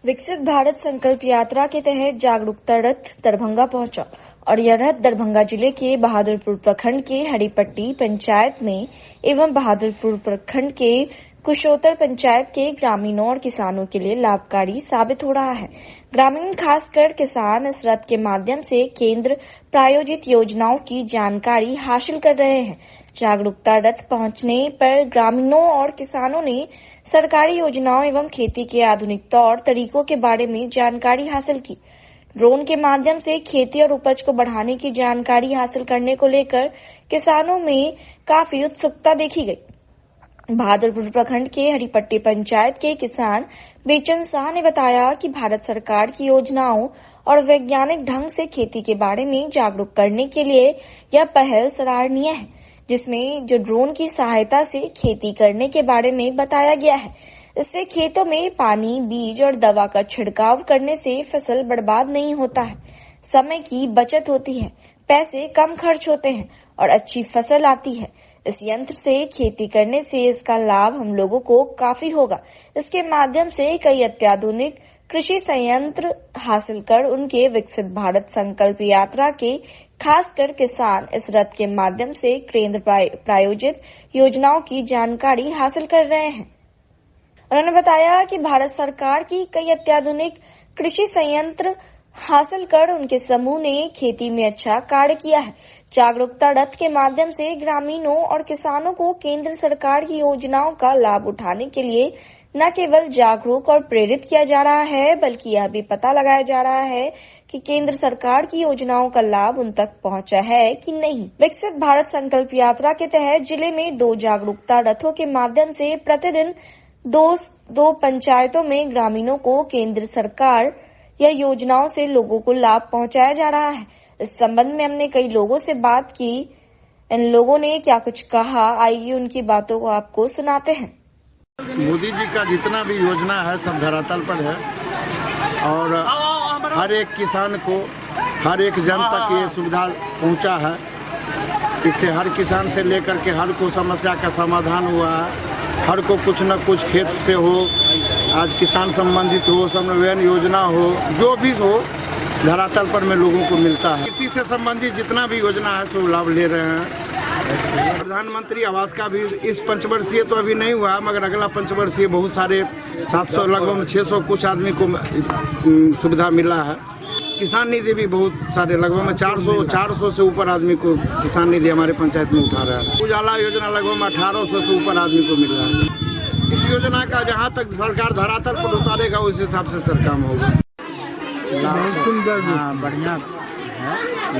विकसित भारत संकल्प यात्रा के तहत जागरूकता रथ दरभंगा पहुंचा और यह रथ दरभंगा जिले के बहादुरपुर प्रखंड के हरिपट्टी पंचायत में एवं बहादुरपुर प्रखंड के कुशोत्तर पंचायत के ग्रामीणों और किसानों के लिए लाभकारी साबित हो रहा है। ग्रामीण खासकर किसान इस रथ के माध्यम से केंद्र प्रायोजित योजनाओं की जानकारी हासिल कर रहे हैं। जागरूकता रथ पहुंचने पर ग्रामीणों और किसानों ने सरकारी योजनाओं एवं खेती के आधुनिक तौर तरीकों के बारे में जानकारी हासिल की। ड्रोन के माध्यम से खेती और उपज को बढ़ाने की जानकारी हासिल करने को लेकर किसानों में काफी उत्सुकता देखी गई। बहादुरपुर प्रखंड के हरिपट्टी पंचायत के किसान बेचन शाह ने बताया कि भारत सरकार की योजनाओं और वैज्ञानिक ढंग से खेती के बारे में जागरूक करने के लिए यह पहल सराहनीय है, जिसमें जो ड्रोन की सहायता से खेती करने के बारे में बताया गया है। इससे खेतों में पानी, बीज और दवा का छिड़काव करने से फसल बर्बाद नहीं होता है, समय की बचत होती है, पैसे कम खर्च होते हैं और अच्छी फसल आती है। इस यंत्र से खेती करने से इसका लाभ हम लोगों को काफी होगा। इसके माध्यम से कई अत्याधुनिक कृषि संयंत्र हासिल कर उनके विकसित भारत संकल्प यात्रा के खासकर किसान इस रथ के माध्यम से केंद्र प्रायोजित योजनाओं की जानकारी हासिल कर रहे हैं। उन्होंने बताया कि भारत सरकार की कई अत्याधुनिक कृषि संयंत्र हासिल कर उनके समूह ने खेती में अच्छा कार्य किया है। जागरूकता रथ के माध्यम से ग्रामीणों और किसानों को केंद्र सरकार की योजनाओं का लाभ उठाने के लिए न केवल जागरूक और प्रेरित किया जा रहा है, बल्कि यह भी पता लगाया जा रहा है कि केंद्र सरकार की योजनाओं का लाभ उन तक पहुंचा है कि नहीं। विकसित भारत संकल्प यात्रा के तहत जिले में 2 जागरूकता रथों के माध्यम से प्रतिदिन दो पंचायतों में ग्रामीणों को केंद्र सरकार या योजनाओं से लोगों को लाभ पहुंचाया जा रहा है। इस संबंध में हमने कई लोगों से बात की। इन लोगों ने क्या कुछ कहा, आइए उनकी बातों को आपको सुनाते हैं। मोदी जी का जितना भी योजना है सब धरातल पर है और हर एक किसान को, हर एक जन तक ये सुविधा पहुंचा है। इससे हर किसान से लेकर के हर को समस्या का समाधान हुआ है। हर को कुछ न कुछ खेत से हो, आज किसान संबंधित हो, समन्वयन योजना हो, जो भी हो धरातल पर में लोगों को मिलता है। इसी से संबंधित जितना भी योजना है सो लाभ ले रहे हैं। प्रधानमंत्री आवास का भी इस पंचवर्षीय तो अभी नहीं हुआ, मगर अगला पंचवर्षीय बहुत सारे 700 लगभग 600 कुछ आदमी को सुविधा मिला है। किसान निधि भी बहुत सारे लगभग 400 से ऊपर आदमी को किसान निधि हमारे पंचायत में उठा रहा है। उजाला योजना लगभग 1800 से ऊपर आदमी को मिल रहा है। इस योजना का जहाँ तक सरकार धरातल पर उतारेगा उस हिसाब से सर काम होगा। बढ़िया है,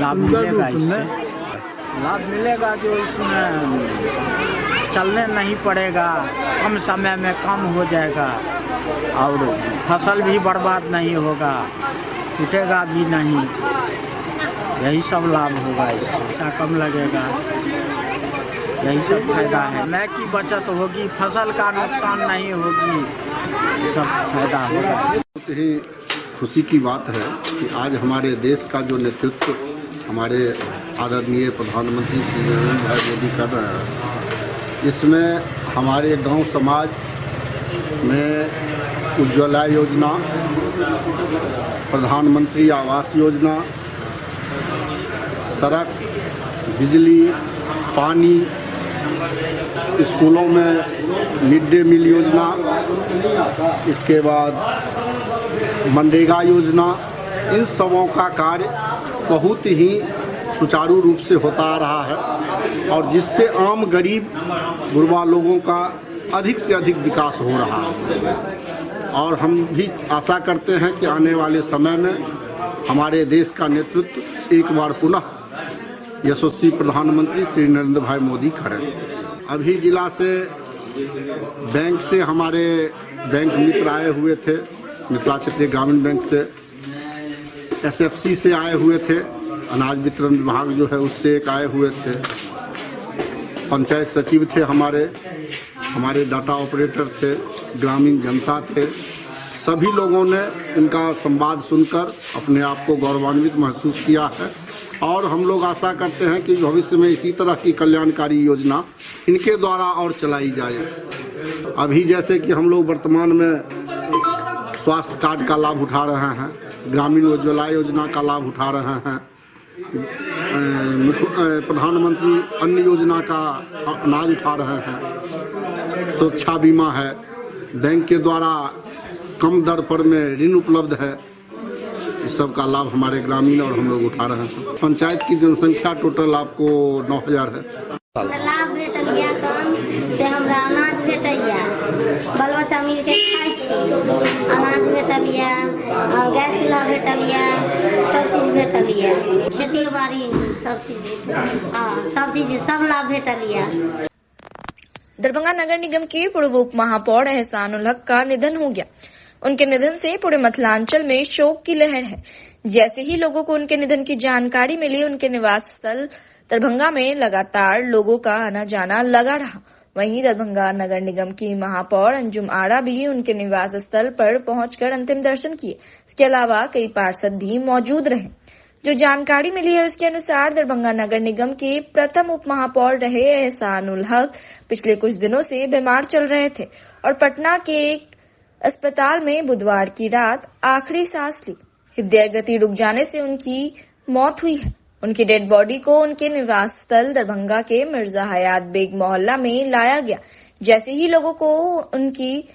लाभ मिलेगा। इससे लाभ मिलेगा जो इसमें चलने नहीं पड़ेगा, कम समय में कम हो जाएगा और फसल भी बर्बाद नहीं होगा, टूटेगा भी नहीं। यही सब लाभ होगा, इससे कम लगेगा, यही सब फायदा है। समय की बचत होगी, फसल का नुकसान नहीं होगी, सब फायदा होगा। बहुत ही खुशी की बात है कि आज हमारे देश का जो नेतृत्व हमारे आदरणीय प्रधानमंत्री श्री नरेंद्र भाई मोदी कर रहे हैं, इसमें हमारे गांव समाज में उज्ज्वला योजना, प्रधानमंत्री आवास योजना, सड़क, बिजली, पानी, स्कूलों में मिड डे मील योजना, इसके बाद मनरेगा योजना, इन सबों का कार्य बहुत ही सुचारू रूप से होता आ रहा है और जिससे आम गरीब गुरबा लोगों का अधिक से अधिक विकास हो रहा है। और हम भी आशा करते हैं कि आने वाले समय में हमारे देश का नेतृत्व एक बार पुनः यशस्वी प्रधानमंत्री श्री नरेंद्र भाई मोदी करें। अभी जिला से बैंक से हमारे बैंक मित्र आए हुए थे, मिथिला क्षेत्रीय ग्रामीण बैंक से, SFC से आए हुए थे, अनाज वितरण विभाग जो है उससे एक आए हुए थे, पंचायत सचिव थे, हमारे डाटा ऑपरेटर थे, ग्रामीण जनता थे। सभी लोगों ने इनका संवाद सुनकर अपने आप को गौरवान्वित महसूस किया है और हम लोग आशा करते हैं कि भविष्य में इसी तरह की कल्याणकारी योजना इनके द्वारा और चलाई जाए। अभी जैसे कि हम लोग वर्तमान में स्वास्थ्य कार्ड का लाभ उठा रहे हैं, ग्रामीण उज्ज्वला योजना का लाभ उठा रहे हैं, प्रधानमंत्री अन्न योजना का अनाज उठा रहे हैं, सुरक्षा बीमा है, बैंक के द्वारा कम दर पर में ऋण उपलब्ध है। इस सब का लाभ हमारे ग्रामीण और हम लोग उठा रहे हैं। पंचायत की जनसंख्या टोटल आपको 9000 है। लाभ भेटलिया काम से हमरा अनाज भेटैया, बाल बच्चा मिल के खाइ छी, अनाज भेटलिया, गैस चूल्हा भेटलिया, सब चीज भेटलिया, खेती बाड़ी सब चीज भेटलिया, सब चीज सब लाभ भेटलिया। दरभंगा नगर निगम के पूर्व उप महापौर एहसानुल हक का निधन हो गया। उनके निधन से पूरे मिथिलांचल में शोक की लहर है। जैसे ही लोगों को उनके निधन की जानकारी मिली, उनके निवास स्थल दरभंगा में लगातार लोगों का आना जाना लगा रहा। वहीं दरभंगा नगर निगम की महापौर अंजुम आरा भी उनके निवास स्थल पर पहुंचकर अंतिम दर्शन किए। इसके अलावा कई पार्षद भी मौजूद रहे। जो जानकारी मिली है उसके अनुसार दरभंगा नगर निगम के प्रथम उप महापौर रहे एहसानुल हक पिछले कुछ दिनों से बीमार चल रहे थे और पटना के एक अस्पताल में बुधवार की रात आखिरी सांस ली। हृदय गति रुक जाने से उनकी मौत हुई है। उनकी डेड बॉडी को उनके निवास स्थल दरभंगा के मिर्जा हयात बेग मोहल्ला में लाया गया। जैसे ही लोगों को उनकी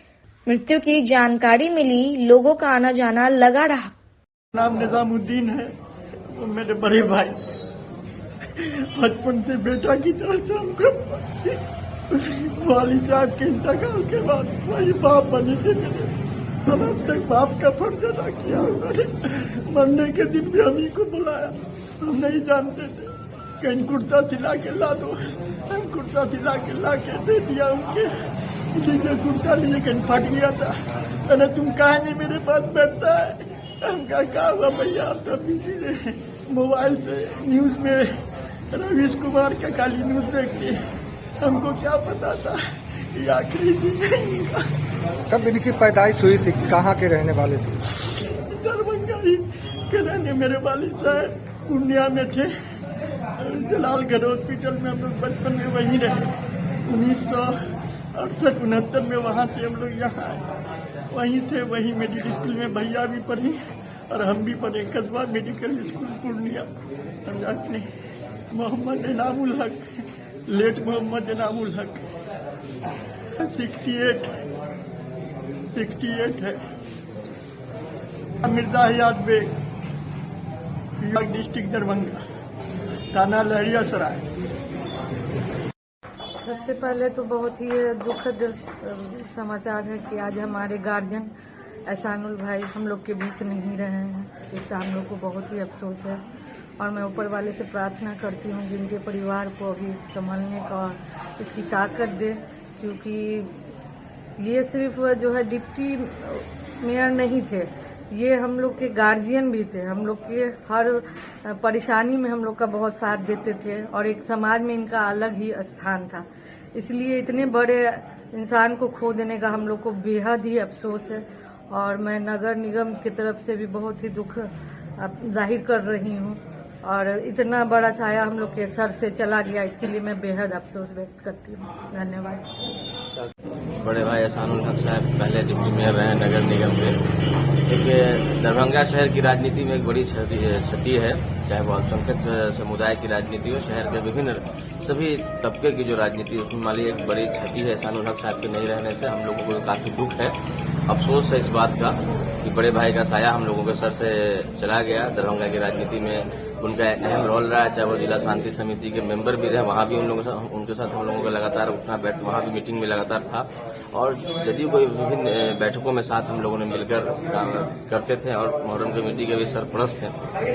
मृत्यु की जानकारी मिली, लोगों का आना जाना लगा रहा। नाम निजामुद्दीन है, वो मेरे बड़े भाई, बचपन से बेटा की तरह से हमको वाली साहब के इंतकाल के बाद वही बाप बने थे मेरे। अब तक बाप का फर्ज अदा किया उन्होंने। मरने के दिन भी हम ही को बुलाया, हम नहीं जानते थे। कहीं कुर्ता सिला के ला दो, हम कुर्ता सिला के ला के दे दिया उनके। लीजिए कुर्ता लिए, कहीं फट गया था। अरे तुम कहा नहीं मेरे पास बैठता है। हम कहा हुआ भैया, आप तो बिजी रहे मोबाइल से न्यूज में रवीश कुमार का काली न्यूज देख के हमको क्या पता था ये आखिरी दिन है इनका। कब इनकी पैदाइश हुई थी? कहाँ के रहने वाले थे? दरभंगा ही के रहने मेरे वालिद साहब पूर्णिया में थे। जलालगढ़ हॉस्पिटल में हम लोग बचपन में वहीं रहे। 1968-69 में वहाँ से हम लोग यहाँ आए। वहीं थे, वहीं मेडिकल स्कूल में भैया भी पढ़े और हम भी पढ़े, कस्बा मेडिकल स्कूल पूर्णिया। मोहम्मद इनामुल हक, लेट मोहम्मद इनामुल हक 68 है। मिर्जा हयात बेग, डिस्ट्रिक्ट दरभंगा, थाना लहरियासराय। सबसे पहले तो बहुत ही दुखद समाचार है कि आज हमारे गार्जियन एहसानुल भाई हम लोग के बीच नहीं रहे हैं। इसका हम लोग को बहुत ही अफसोस है और मैं ऊपर वाले से प्रार्थना करती हूँ कि इनके परिवार को अभी संभालने का इसकी ताकत दे, क्योंकि ये सिर्फ जो है डिप्टी मेयर नहीं थे, ये हम लोग के गार्जियन भी थे। हम लोग के हर परेशानी में हम लोग का बहुत साथ देते थे और एक समाज में इनका अलग ही स्थान था। इसलिए इतने बड़े इंसान को खो देने का हम लोग को बेहद ही अफसोस है और मैं नगर निगम की तरफ से भी बहुत ही दुख जाहिर कर रही हूँ। और इतना बड़ा साया हम लोग के सर से चला गया, इसके लिए मैं बेहद अफसोस व्यक्त करती हूँ। धन्यवाद। बड़े भाई एहसानुल हक साहब पहले डिप्टी मेयर रहे नगर निगम के। एक दरभंगा शहर की राजनीति में एक बड़ी क्षति है, चाहे वो अल्पसंख्यक समुदाय की राजनीति हो, शहर के विभिन्न सभी तबके की जो राजनीति उसमें माली एक बड़ी क्षति है। एहसानुल हक साहब के नहीं रहने से हम लोगों को काफी दुख है, अफसोस है इस बात का कि बड़े भाई का साया हम लोगों के सर से चला गया। दरभंगा की राजनीति में उनका अहम रोल रहा है, चाहे वो जिला शांति समिति के मेंबर भी रहे, वहाँ भी उनके साथ हम लोगों का लगातार उठना बैठ, वहाँ भी मीटिंग में लगातार था और जदयू को विभिन्न बैठकों में साथ हम लोगों ने मिलकर काम करते थे और मुहर्रम कमेटी के भी सरपरस्त थे।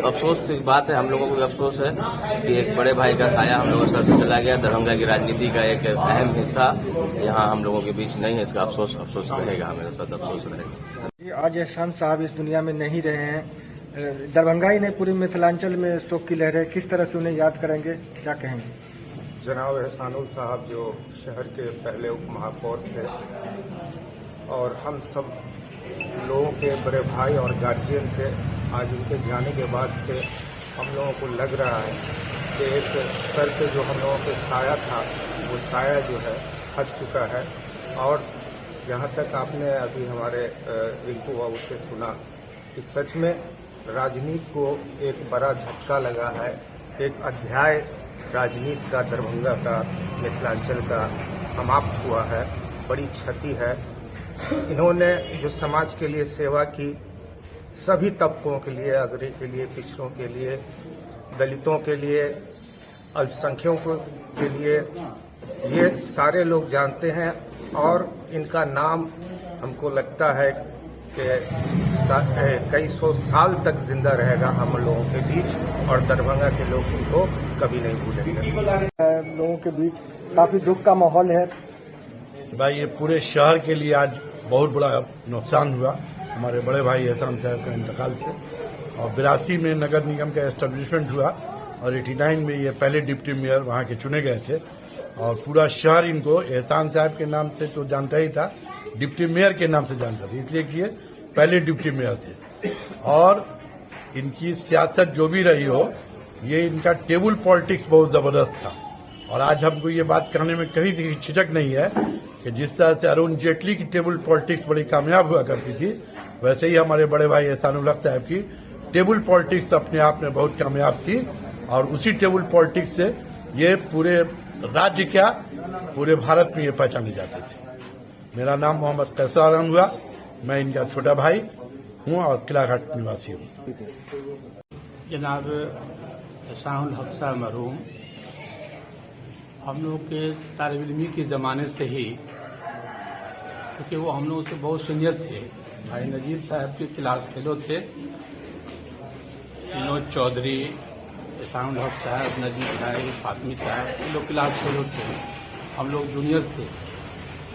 अफसोस की बात है, हम लोगों को भी अफसोस है कि एक बड़े भाई का साया हम लोगों के सर से चला गया। दरभंगा की राजनीति का एक अहम हिस्सा यहाँ हम लोगों के बीच नहीं है, इसका अफसोस रहेगा, हमें साथ अफसोस रहेगा। आज एहसान साहब इस दुनिया में नहीं रहे हैं, दरभंगा ही नहीं पूरी मिथिलांचल में शोक की लहर है। किस तरह से उन्हें याद करेंगे, क्या कहेंगे? जनाब एहसानुल साहब जो शहर के पहले उप महापौर थे और हम सब लोगों के बड़े भाई और गार्जियन थे। आज उनके जाने के बाद से हम लोगों को लग रहा है कि एक सर पे जो हम लोगों के साया था वो साया जो है हट चुका है और जहाँ तक आपने अभी हमारे रिंकू बाबू से सुना कि सच में राजनीति को एक बड़ा झटका लगा है। एक अध्याय राजनीति का दरभंगा का, मिथिलांचल का समाप्त हुआ है। बड़ी क्षति है। इन्होंने जो समाज के लिए सेवा की, सभी तबकों के लिए, अग्रणी के लिए, पिछड़ों के लिए, दलितों के लिए, अल्पसंख्यकों के लिए, ये सारे लोग जानते हैं और इनका नाम हमको लगता है कि कई सौ साल तक जिंदा रहेगा हम लोगों के बीच, और दरभंगा के लोग इनको कभी नहीं भूलेंगे। लोगों के बीच काफी दुख का माहौल है। भाई ये पूरे शहर के लिए आज बहुत बड़ा नुकसान हुआ हमारे बड़े भाई एहसान साहब का इंतकाल से। और 82 में नगर निगम का एस्टेब्लिशमेंट हुआ और 89 में ये पहले डिप्टी मेयर वहाँ के चुने गए थे। और पूरा शहर इनको एहसान साहब के नाम से तो जानता ही था, डिप्टी मेयर के नाम से जानता था, इसलिए कि ये पहले डिप्टी मेयर थे। और इनकी सियासत जो भी रही हो, ये इनका टेबल पॉलिटिक्स बहुत जबरदस्त था। और आज हमको ये बात कहने में कहीं से झिझक नहीं है कि जिस तरह से अरुण जेटली की टेबल पॉलिटिक्स बड़ी कामयाब हुआ करती थी, वैसे ही हमारे बड़े भाई एहसानुल हक साहब की टेबल पॉलिटिक्स अपने आप में बहुत कामयाब थी। और उसी टेबल पॉलिटिक्स से ये पूरे राज्य क्या, पूरे भारत में ये पहचाने जाते थे। मेरा नाम मोहम्मद कैसर आलम हुआ, मैं इनका छोटा भाई हूँ और किलाघाट निवासी हूँ। जनाब एहसानुल हक साहब मरहूम हम लोग के तालिब इल्मी के ज़माने से ही, क्योंकि वो हम लोग से बहुत सीनियर थे। भाई नजीर साहब के क्लास फेलो थे, विनोद चौधरी, एहसानुल हक साहब, नजीर भाई, फातमी साहब, ये लोग क्लास फेलो थे, हम लोग जूनियर थे।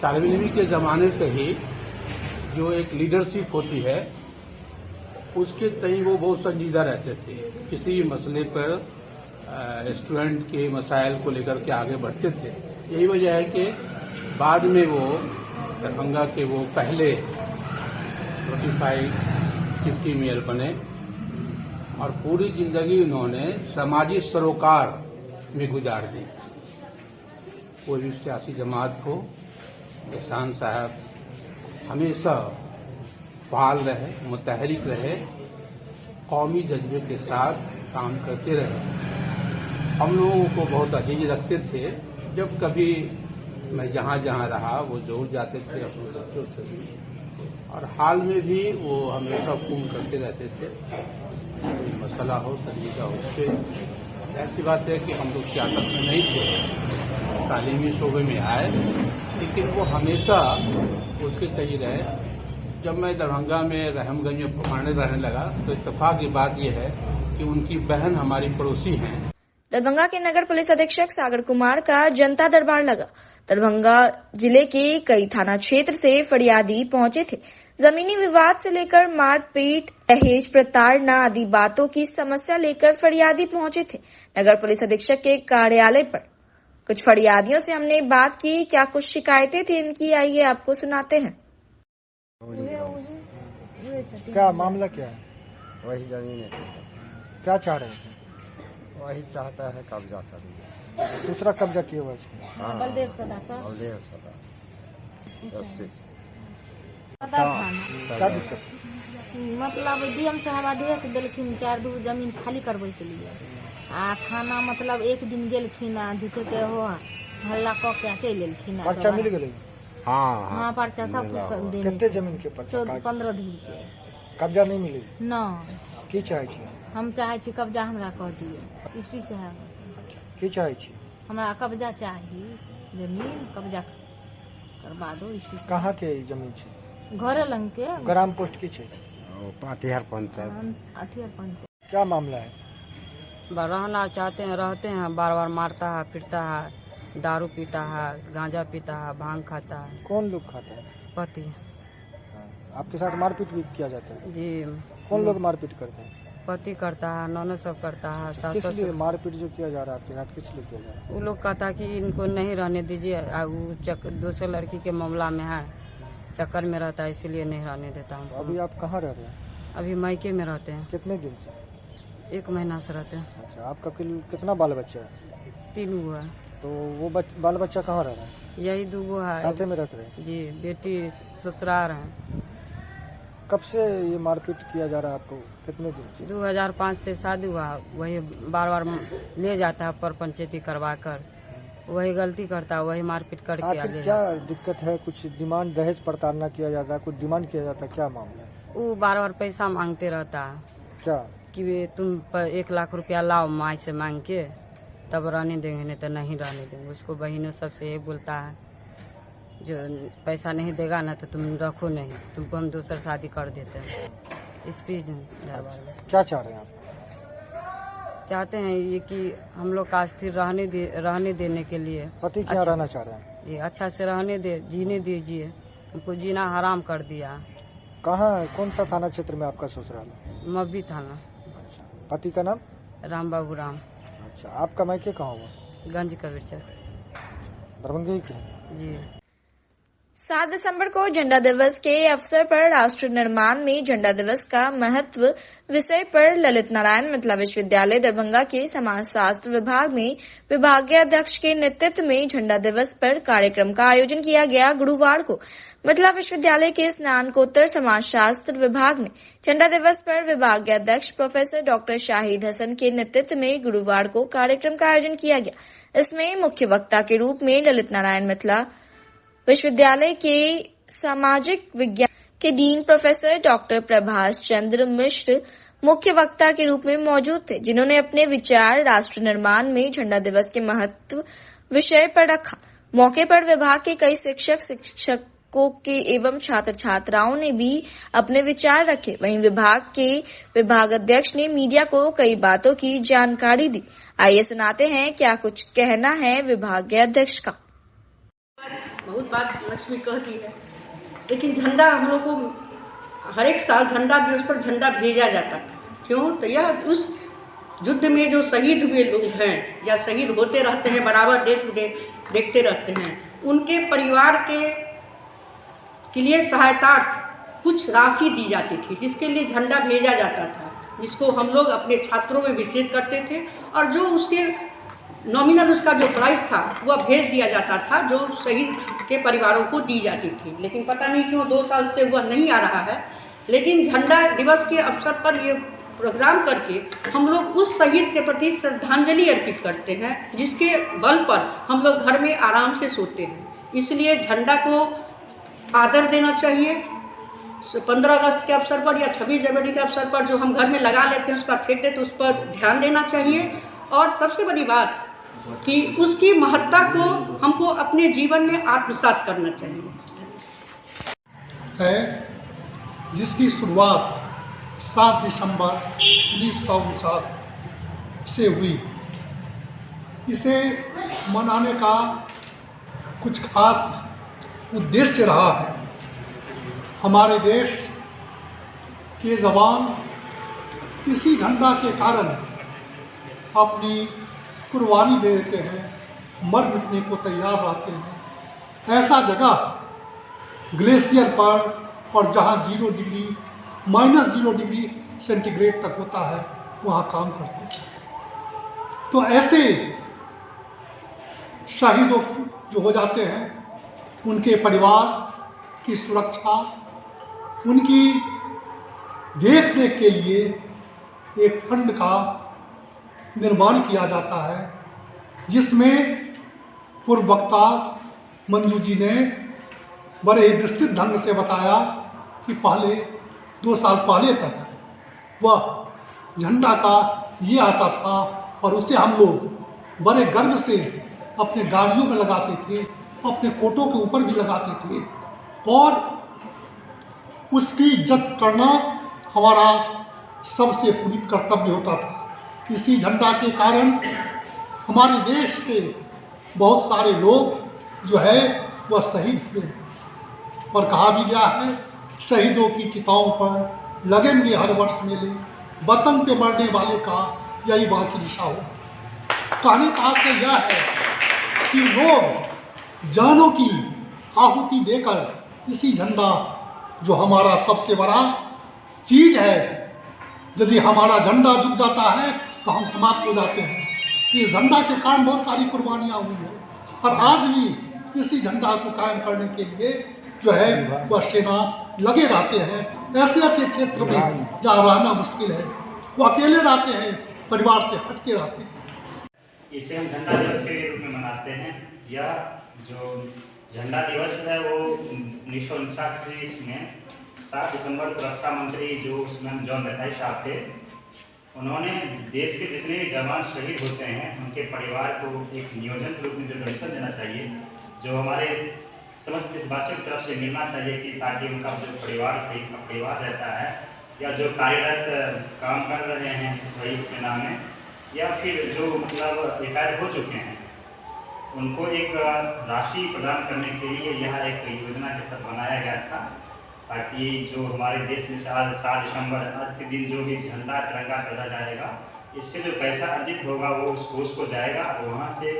तालिब इल्मी के ज़माने से ही जो एक लीडरशिप होती है उसके तय वो बहुत संजीदा रहते थे। किसी मसले पर स्टूडेंट के मसाइल को लेकर के आगे बढ़ते थे। यही वजह है कि बाद में वो दरभंगा के वो पहले नोटिफाइड डिप्टी मेयर बने और पूरी जिंदगी उन्होंने समाजी सरोकार में गुजार दी। कोई भी सियासी जमात हो, एहसान साहब हमेशा फाल रहे, मुतहरिक रहे, कौमी जज्बे के साथ काम करते रहे। हम लोगों को बहुत अजीज रखते थे। जब कभी मैं जहाँ जहाँ रहा वो जरूर जाते थे अपने बच्चों से भी, और हाल में भी वो हमेशा फोन करते रहते थे। कोई मसला हो, संजीदा हो, उससे ऐसी बात है कि हम लोग सियासत में नहीं थे, तालीमी शोबे में आए, लेकिन वो हमेशा उसके तय रहे। जब मैं दरभंगा में रहमगंज में पढ़ने रहने लगा तो इत्तेफाक की बात यह है कि उनकी बहन हमारी पड़ोसी हैं। दरभंगा के नगर पुलिस अधीक्षक सागर कुमार का जनता दरबार लगा। दरभंगा जिले के कई थाना क्षेत्र से फरियादी पहुंचे थे। जमीनी विवाद से लेकर मारपीट, दहेज प्रताड़ना आदि बातों की समस्या लेकर फरियादी पहुंचे थे नगर पुलिस अधीक्षक के कार्यालय पर। कुछ फरियादियों से हमने बात की, क्या कुछ शिकायतें थी इनकी, आइए आपको सुनाते हैं। क्या मामला क्या है? वही जमीन है। क्या चाह रहे हैं? वही चाहता है कब्जा करना। दूसरा कब्जा किया हुआ इसमें। हाँ, बलदेव सदा बलदेव सदा। क्या दिक्कत? मतलब डीएम साहब आदेश दिलखिन 4 दू जमीन खाली करबे के लिए, आ थाना मतलब एक दिन गेलखिन आ झूठे के हो हल्ला क के चल गेलखिन। पर्चा मिल गेलै? हाँ पर्चा सब कुछ दे। कितने जमीन के पर्चा? 15 दिन के। कब्जा नहीं मिली ना। की चाहे छी? हम चाहे छी कब्जा हमरा कह दिए एसपी साहब। की चाहे छी? हमरा कब्जा चाहिए, जमीन कब्जा करवा दो। कहाँ के जमीन छै? घरे लंग के। ग्राम पोस्ट की छै? पातिहार पंचायत। अथियर पंचायत। क्या मामला है? रहना चाहते हैं, रहते हैं, बार बार मारता है, पिटता है, दारू पीता है, गांजा पीता है, भांग खाता है। कौन लोग खाता है? पति। आपके साथ मारपीट भी किया जाता है? जी। कौन लोग मारपीट करते हैं? पति करता है, नौने सब करता है। किस लिए मारपीट जो किया जा रहा है आपके साथ, किस लिए किया जा रहा है? वो लोग कहता कि इनको नहीं रहने दीजिए, वो दूसरे लड़की के मामला में है, चक्कर में रहता है, इसीलिए नहीं रहने देता हूँ। अभी आप कहाँ रह रहे हैं? अभी मायके में रहते हैं। कितने दिन से? 1 महीना से रहते हैं। अच्छा, आपका कितना बाल बच्चा है? 3 हुआ है। तो वो बाल बच्चा कहाँ रह रहा है? यही दूगो है। साथे में रख रहे हैं? जी, बेटी ससुराल है। कब से ये मारपीट किया जा रहा है आपको, कितने दिन से? 2005 से शादी हुआ, वही बार बार ले जाता है पर पंचायती करवा कर, वही गलती करता है, वही मारपीट करके आखिर क्या दिक्कत है? कुछ डिमांड, दहेज प्रताड़ना किया जाता है, कुछ डिमांड किया जाता है, क्या मामला है? वो बार बार पैसा मांगते रहता है। क्या कि तुम 1 लाख रुपया लाओ माई से मांग के, तब रहने देंगे, नहीं तो नहीं रहने देंगे। उसको बहनों सबसे ये बोलता है, जो पैसा नहीं देगा ना तो तुम रखो नहीं, तुमको हम दूसरा शादी कर देते हैं। इस पे क्या चाह रहे हैं आप? चाहते हैं ये कि हम लोग का स्थिर रहने देने के लिए। पति क्या रहना चाह रहे हैं? जी, अच्छा से रहने दे, जीने दीजिए, हमको जीना हराम कर दिया। कहाँ, कौन सा थाना क्षेत्र में आपका ससुराल है? मब्बी थाना। अच्छा, पति का नाम? राम बाबू राम। अच्छा, आपका मायके कहाँ हुआ? गंज कबीर चक, दरभंगा के? जी। 7 दिसंबर को झंडा दिवस के अवसर पर राष्ट्र निर्माण में झंडा दिवस का महत्व विषय पर ललित नारायण मिथिला विश्वविद्यालय दरभंगा के समाजशास्त्र विभाग में विभागीय अध्यक्ष के नेतृत्व में झंडा दिवस पर कार्यक्रम का आयोजन किया गया। गुरुवार को मिथिला विश्वविद्यालय के स्नातकोत्तर समाजशास्त्र विभाग में झंडा दिवस पर विभागीय अध्यक्ष प्रोफेसर डॉक्टर शाहिद हसन के नेतृत्व में गुरुवार को कार्यक्रम का आयोजन किया गया। इसमें मुख्य वक्ता के रूप में ललित नारायण मिथिला विश्वविद्यालय के सामाजिक विज्ञान के dean professor doctor Prabhash Chandra Mishra मुख्य वक्ता के रूप में मौजूद थे, जिन्होंने अपने विचार राष्ट्र निर्माण में झंडा दिवस के महत्व विषय पर रखा। मौके पर विभाग के कई शिक्षकों के एवं छात्र छात्राओं ने भी अपने विचार रखे। वहीं विभाग के विभागाध्यक्ष ने मीडिया को कई बातों की जानकारी दी। आइए सुनाते हैं क्या कुछ कहना है विभागीय अध्यक्ष का। बहुत बात लक्ष्मी कहती है, लेकिन झंडा हम लोग को हर एक साल झंडा दिवस पर झंडा भेजा जाता था। क्यों? तो यह उस युद्ध में जो शहीद हुए लोग हैं या शहीद होते रहते हैं, बराबर डे टू डे देखते रहते हैं, उनके परिवार के लिए सहायतार्थ कुछ राशि दी जाती थी, जिसके लिए झंडा भेजा जाता था, जिसको हम लोग अपने छात्रों में वितरित करते थे। और जो उसके नॉमिनल उसका जो प्राइस था वह भेज दिया जाता था, जो शहीद के परिवारों को दी जाती थी। लेकिन पता नहीं क्यों 2 साल से वह नहीं आ रहा है। लेकिन झंडा दिवस के अवसर पर ये प्रोग्राम करके हम लोग उस शहीद के प्रति श्रद्धांजलि अर्पित करते हैं, जिसके बल पर हम लोग घर में आराम से सोते हैं। इसलिए झंडा को आदर देना चाहिए। 15 अगस्त के अवसर पर या 26 जनवरी के अवसर पर जो हम घर में लगा लेते हैं उसका फेंकते, तो उस पर ध्यान देना चाहिए। और सबसे बड़ी बात कि उसकी महत्ता को हमको अपने जीवन में आत्मसात करना चाहिए है, जिसकी शुरुआत 7 दिसंबर 1949 से हुई। इसे मनाने का कुछ खास उद्देश्य रहा है। हमारे देश के जवान इसी झंडा के कारण अपनी कुर्बानी दे देते हैं, मर मिटने को तैयार रहते हैं। ऐसा जगह ग्लेशियर पर और जहाँ 0 डिग्री -0 डिग्री सेंटीग्रेड तक होता है वहाँ काम करते हैं। तो ऐसे शहीदों जो हो जाते हैं, उनके परिवार की सुरक्षा, उनकी देखरेख के लिए एक फंड का निर्माण किया जाता है, जिसमें पूर्व वक्ता मंजू जी ने बड़े विस्तृत ढंग से बताया कि पहले 2 साल पहले तक वह झंडा का ये आता था और उससे हम लोग बड़े गर्व से अपने गाड़ियों में लगाते थे, अपने कोटों के ऊपर भी लगाते थे, और उसकी इज्जत करना हमारा सबसे पुनीत कर्तव्य होता था। इसी झंडा के कारण हमारे देश के बहुत सारे लोग जो है वह शहीद हुए, और कहा भी गया है शहीदों की चिताओं पर लगेंगे हर वर्ष मेले, वतन पे मरने वाले का यही बाकी दिशा होगा। कहने का आशय यह है कि लोग जानों की आहुति देकर इसी झंडा जो हमारा सबसे बड़ा चीज है, यदि हमारा झंडा झुक जाता है तो हम समाप्त हो जाते हैं। इस झंडा के कारण बहुत सारी कुर्बानियाँ हुई है, और आज भी इसी झंडा को कायम करने के लिए जो है वह सेना लगे रहते हैं। ऐसे ऐसे क्षेत्र में जहाँ रहना मुश्किल है वो अकेले रहते हैं, परिवार से हटके रहते हैं। इसे हम झंडा दिवस के रूप में मनाते हैं। यह जो झंडा दिवस है वो 1949 में 7 दिसंबर को रक्षा मंत्री जो उसमें जॉन मथाई साहब थे, उन्होंने देश के जितने भी जवान शहीद होते हैं उनके परिवार को एक नियोजन के रूप में जो पेंशन देना चाहिए, जो हमारे समस्त देशवासियों की तरफ से मिलना चाहिए कि ताकि उनका जो परिवार शहीद का परिवार रहता है या जो कार्यरत काम कर रहे हैं शहीद सेना में या फिर जो मतलब रिटायर हो चुके हैं, उनको एक राशि प्रदान करने के लिए यह एक योजना के तहत बनाया गया था, ताकि जो हमारे देश में आज 7 दिसंबर आज के दिन जो भी झंडा तिरंगा खरीदा जाएगा, इससे जो पैसा अर्जित होगा वो उस कोष को जाएगा और वहाँ से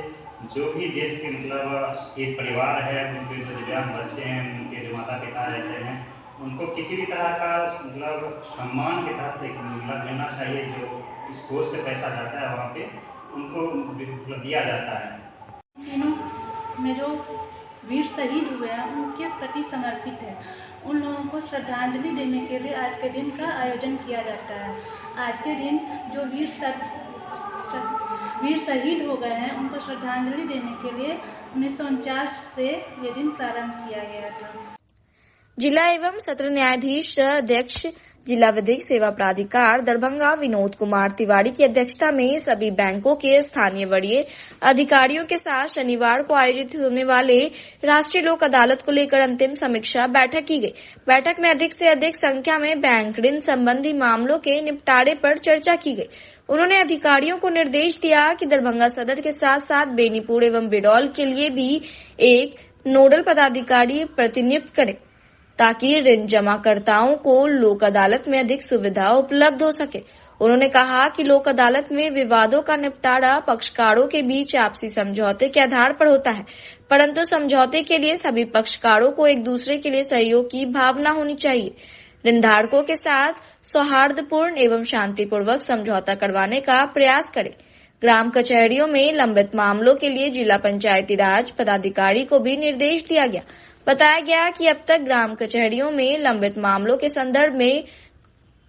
जो भी देश के मतलब एक परिवार है, उनके जो दिव्यांग बच्चे हैं, उनके जो माता पिता रहते हैं, उनको किसी भी तरह का मतलब सम्मान के तहत एक मतलब मिलना चाहिए। जो इस कोष से पैसा जाता है वहाँ पे उनको मतलब दिया जाता है। दिनों में जो वीर शहीद हुए हैं उनके प्रति समर्पित है। उन लोगों को श्रद्धांजलि देने के लिए आज के दिन का आयोजन किया जाता है। आज के दिन जो वीर शहीद हो गए हैं उनको श्रद्धांजलि देने के लिए 1949 से ये दिन प्रारंभ किया गया था। जिला एवं सत्र न्यायाधीश अध्यक्ष जिला विधिक सेवा प्राधिकार दरभंगा विनोद कुमार तिवारी की अध्यक्षता में सभी बैंकों के स्थानीय वरीय अधिकारियों के साथ शनिवार को आयोजित होने वाले राष्ट्रीय लोक अदालत को लेकर अंतिम समीक्षा बैठक की गई। बैठक में अधिक से अधिक संख्या में बैंक ऋण संबंधी मामलों के निपटारे पर चर्चा की गई। उन्होंने अधिकारियों को निर्देश दिया कि दरभंगा सदर के साथ साथ बेनीपुर एवं बिडौल के लिए भी एक नोडल पदाधिकारी प्रतिनियुक्त करें, ताकि ऋण जमाकर्ताओं को लोक अदालत में अधिक सुविधा उपलब्ध हो सके। उन्होंने कहा कि लोक अदालत में विवादों का निपटारा पक्षकारों के बीच आपसी समझौते के आधार पर होता है, परंतु समझौते के लिए सभी पक्षकारों को एक दूसरे के लिए सहयोग की भावना होनी चाहिए। ऋणधारकों के साथ सौहार्दपूर्ण एवं शांतिपूर्वक समझौता करवाने का प्रयास करें। ग्राम कचहरियों में लंबित मामलों के लिए जिला पंचायती राज पदाधिकारी को भी निर्देश दिया गया। बताया गया कि अब तक ग्राम कचहरियों में लंबित मामलों के संदर्भ में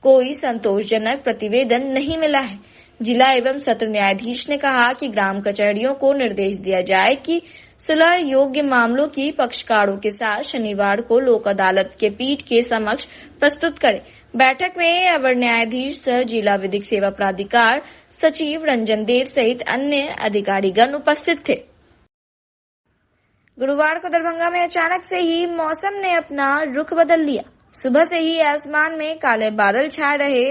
कोई संतोषजनक प्रतिवेदन नहीं मिला है। जिला एवं सत्र न्यायाधीश ने कहा कि ग्राम कचहरियों को निर्देश दिया जाए कि सुलह योग्य मामलों की पक्षकारों के साथ शनिवार को लोक अदालत के पीठ के समक्ष प्रस्तुत करें। बैठक में अवर न्यायाधीश सह जिला विधिक सेवा प्राधिकार सचिव रंजन देव सहित अन्य अधिकारीगण उपस्थित थे। गुरुवार को दरभंगा में अचानक से ही मौसम ने अपना रुख बदल लिया। सुबह से ही आसमान में काले बादल छाए रहे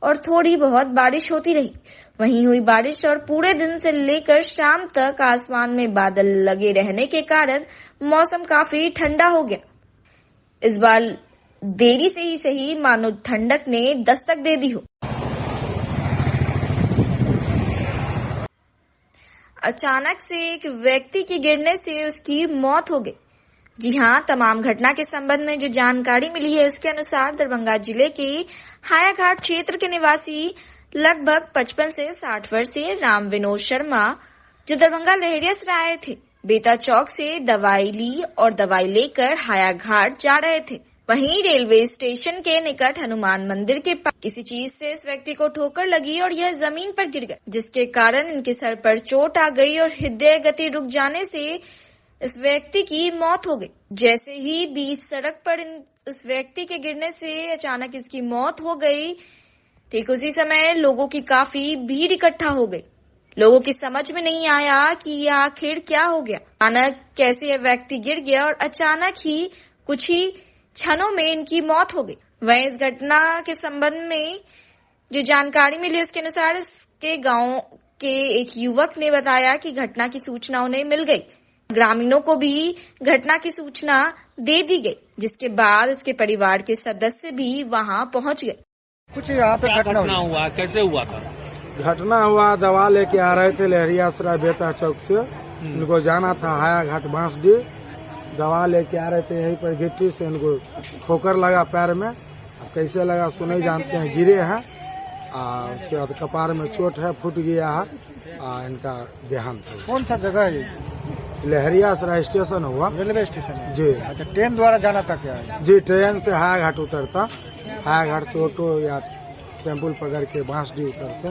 और थोड़ी बहुत बारिश होती रही। वहीं हुई बारिश और पूरे दिन से लेकर शाम तक आसमान में बादल लगे रहने के कारण मौसम काफी ठंडा हो गया। इस बार देरी से ही सही मानो ठंडक ने दस्तक दे दी हो। अचानक से एक व्यक्ति के गिरने से उसकी मौत हो गई। जी हां, तमाम घटना के संबंध में जो जानकारी मिली है उसके अनुसार दरभंगा जिले के हायाघाट क्षेत्र के निवासी लगभग 55 से 60 वर्षीय राम विनोद शर्मा, जो दरभंगा लहेरिया से आए थे, बेता चौक से दवाई ली और दवाई लेकर हायाघाट जा रहे थे। वहीं रेलवे स्टेशन के निकट हनुमान मंदिर के पास किसी चीज से इस व्यक्ति को ठोकर लगी और यह जमीन पर गिर गया, जिसके कारण इनके सर पर चोट आ गई और हृदय गति रुक जाने से इस व्यक्ति की मौत हो गई। जैसे ही बीच सड़क पर इस व्यक्ति के गिरने से अचानक इसकी मौत हो गई, ठीक उसी समय लोगों की काफी भीड़ इकट्ठा हो गई। लोगों की समझ में नहीं आया कि यह आखिर क्या हो गया, अचानक कैसे यह व्यक्ति गिर गया और अचानक ही कुछ ही क्षणों में इनकी मौत हो गई। वहीं इस घटना के संबंध में जो जानकारी मिली उसके अनुसार इसके गांव के एक युवक ने बताया कि घटना की सूचना उन्हें मिल गई। ग्रामीणों को भी घटना की सूचना दे दी गई, जिसके बाद इसके परिवार के सदस्य भी वहां पहुंच गए। कुछ यहाँ पे घटना हुआ, कैसे हुआ था? घटना हुआ, दवा लेके आ रहे थे लहरिया सराय बेता चौक से। उनको जाना था हायाघाट बांसडीह। दवा लेके आ रहे थे, यहीं पर गिट्टी से इनको ठोकर लगा पैर में। कैसे लगा सो नहीं जानते हैं, गिरे हैं। उसके बाद कपार में चोट है, फूट गया है। इनका देहांत। कौन सा जगह है? लहरियासराय स्टेशन हुआ, रेलवे स्टेशन है। जी। अच्छा, ट्रेन द्वारा जाना था क्या है? जी, ट्रेन से हायाघाट उतरता, हायाघाट से ऑटो या टेम्पल पकड़ के बांसडी उतरते।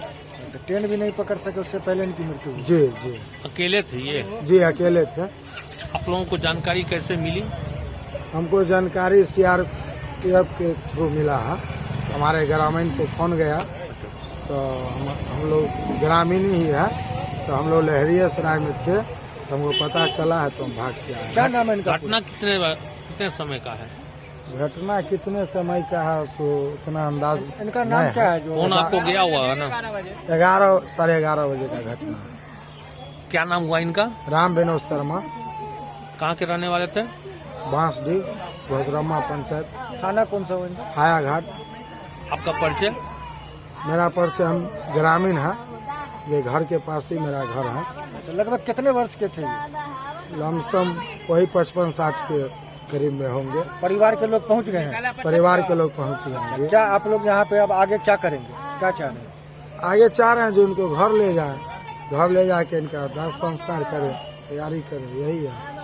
तो ट्रेन भी नहीं पकड़ सके, उससे पहले इनकी मृत्यु हुई। जी जी। अकेले थे ये? जी अकेले थे। आप लोगों को जानकारी कैसे मिली? हमको जानकारी CRPF के थ्रू मिला है। हमारे ग्रामीण को फोन गया, तो हम लोग ग्रामीण ही है, तो हम लोग लहरियासराय में थे, तो हमको पता चला है तो हम भाग के आए। क्या नाम है इनका? घटना कितने समय का है? घटना कितने समय का है सो उतना अंदाज। इनका नाम क्या है? जो फोन आपको गया हुआ है ना? 11 साढ़े 11 बजे का घटना है। क्या नाम हुआ इनका? राम विनोद शर्मा। कहाँ के रहने वाले थे? बांसडी, घोसरमा पंचायत। थाना कौन सा हुआ इनका? हायाघाट। आपका परिचय? मेरा परिचय, हम ग्रामीण है, ये घर के पास ही मेरा घर है। तो लगभग कितने वर्ष के थे? लमसम वही 55-60 के करीब में होंगे। परिवार के लोग पहुंच गए हैं? परिवार के लोग पहुंच गए हैं। क्या आप लोग यहाँ पे अब आगे क्या करेंगे, क्या चाह रहे हैं? आगे चाह रहे हैं जो उनको घर ले जाए, घर ले जाके इनका दाह संस्कार करें, तैयारी करें, यही है।